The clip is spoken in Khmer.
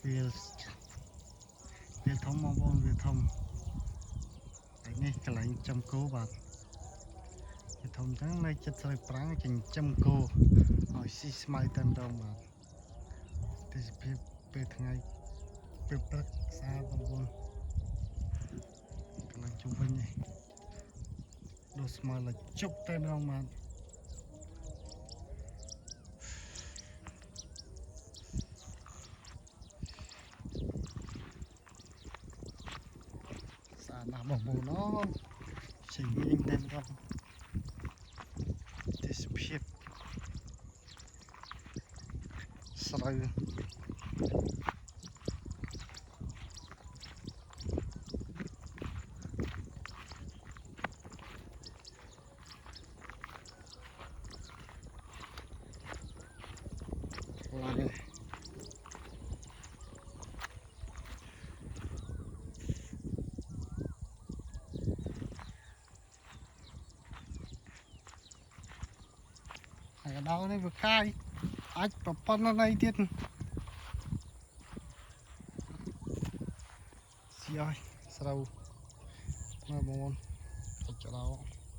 វាធំមកបងវាធំហើយនេះកន្លែងចំគោបាទវាធំចឹងនៅចិត្តស្រីប្រាំងចិញ្ចឹមគោឲ្យស៊ីស្មៅតែម្ដងបាទទេសភាពពេលថ្ងៃពេលព្រឹកស្អាតបងប្អូនកន្លែងជុំវិញនេះដូចស្មៅឡើងជប់តែម្ដងបាទស្អាតណាស់បងប្អូនអូជិះវិញតែម្ដងទេសភាពស្រូវឡើងនេះហើយដល់នេះវាកាយអាចប្រព័ន្ធណីទៀតស៊ីឲ្យស្រូវមើលបងប្អូនចុចដល់